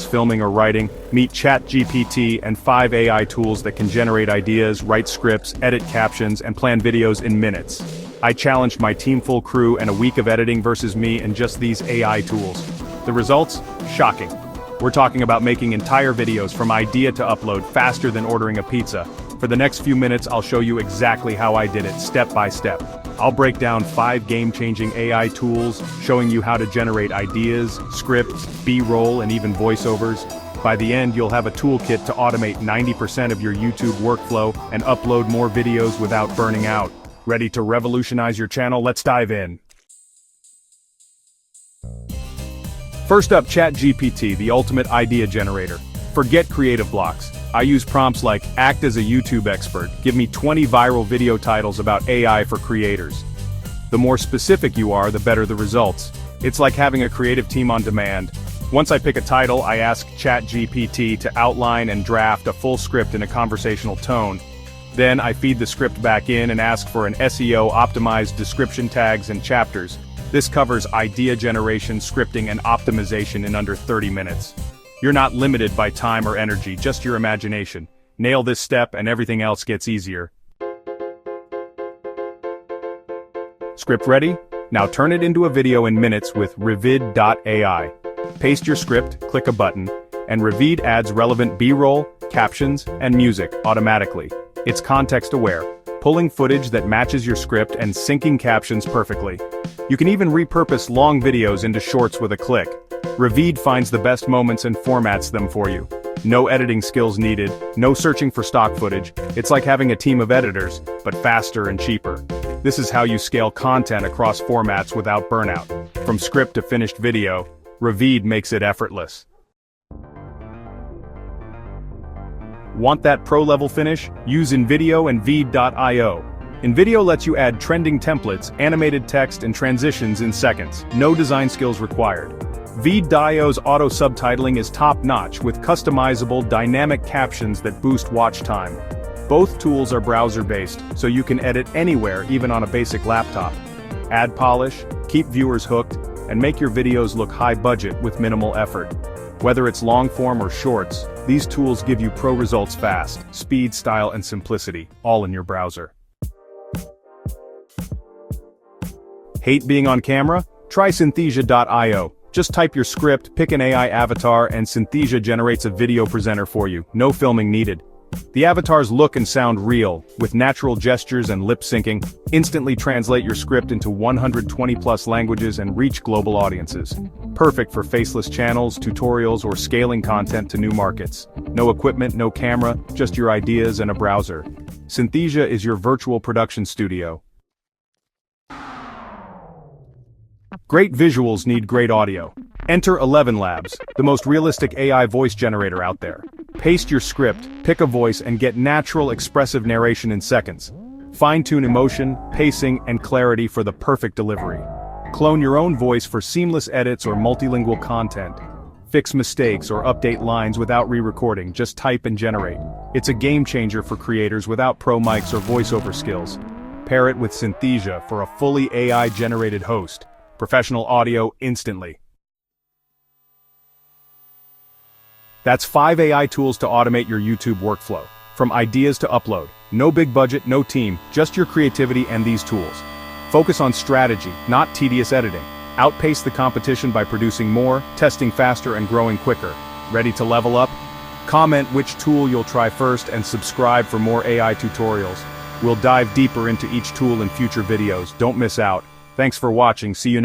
filming or writing, meet ChatGPT and 5 AI tools that can generate ideas, write scripts, edit captions, and plan videos in minutes. I challenged my teamful crew and a week of editing versus me and just these AI tools. The results? Shocking. We're talking about making entire videos from idea to upload faster than ordering a pizza. For the next few minutes, I'll show you exactly how I did it, step by step. I'll break down 5 game-changing AI tools, showing you how to generate ideas, scripts, B-roll, and even voiceovers. By the end, you'll have a toolkit to automate 90% of your YouTube workflow and upload more videos without burning out. Ready to revolutionize your channel? Let's dive in. First up, ChatGPT, the ultimate idea generator. Forget creative blocks. I use prompts like, act as a YouTube expert, give me 20 viral video titles about AI for creators. The more specific you are, the better the results. It's like having a creative team on demand. Once I pick a title, I ask ChatGPT to outline and draft a full script in a conversational tone. Then I feed the script back in and ask for an SEO-optimized description, tags, and chapters. This covers idea generation, scripting, and optimization in under 30 minutes. You're not limited by time or energy, just your imagination. Nail this step and everything else gets easier. Script ready? Now turn it into a video in minutes with Revid.ai. Paste your script, click a button, and Revid adds relevant B-roll, captions, and music automatically. It's context-aware, pulling footage that matches your script and syncing captions perfectly. You can even repurpose long videos into shorts with a click. Revid finds the best moments and formats them for you. No editing skills needed, no searching for stock footage. It's like having a team of editors, but faster and cheaper. This is how you scale content across formats without burnout. From script to finished video, Revid makes it effortless. Want that pro-level finish? Use InVideo and Veed.io. InVideo lets you add trending templates, animated text, and transitions in seconds. No design skills required. Veed.io's auto-subtitling is top-notch with customizable, dynamic captions that boost watch time. Both tools are browser-based, so you can edit anywhere, even on a basic laptop. Add polish, keep viewers hooked, and make your videos look high-budget with minimal effort. Whether it's long-form or shorts, these tools give you pro results fast, speed, style, and simplicity, all in your browser. Hate being on camera? Try Synthesia.io. Just type your script, pick an AI avatar, and Synthesia generates a video presenter for you. No filming needed. The avatars look and sound real, with natural gestures and lip syncing. Instantly translate your script into 120+ languages and reach global audiences. Perfect for faceless channels, tutorials, or scaling content to new markets. No equipment, no camera, just your ideas and a browser. Synthesia is your virtual production studio. Great visuals need great audio. Enter ElevenLabs, the most realistic AI voice generator out there. Paste your script, pick a voice, and get natural, expressive narration in seconds. Fine-tune emotion, pacing, and clarity for the perfect delivery. Clone your own voice for seamless edits or multilingual content. Fix mistakes or update lines without re-recording, just type and generate. It's a game-changer for creators without pro mics or voiceover skills. Pair it with Synthesia for a fully AI-generated host. Professional audio instantly. That's 5 AI tools to automate your YouTube workflow. From ideas to upload. No big budget, no team, just your creativity and these tools. Focus on strategy, not tedious editing. Outpace the competition by producing more, testing faster, and growing quicker. Ready to level up? Comment which tool you'll try first and subscribe for more AI tutorials. We'll dive deeper into each tool in future videos. Don't miss out. Thanks for watching. See you next time.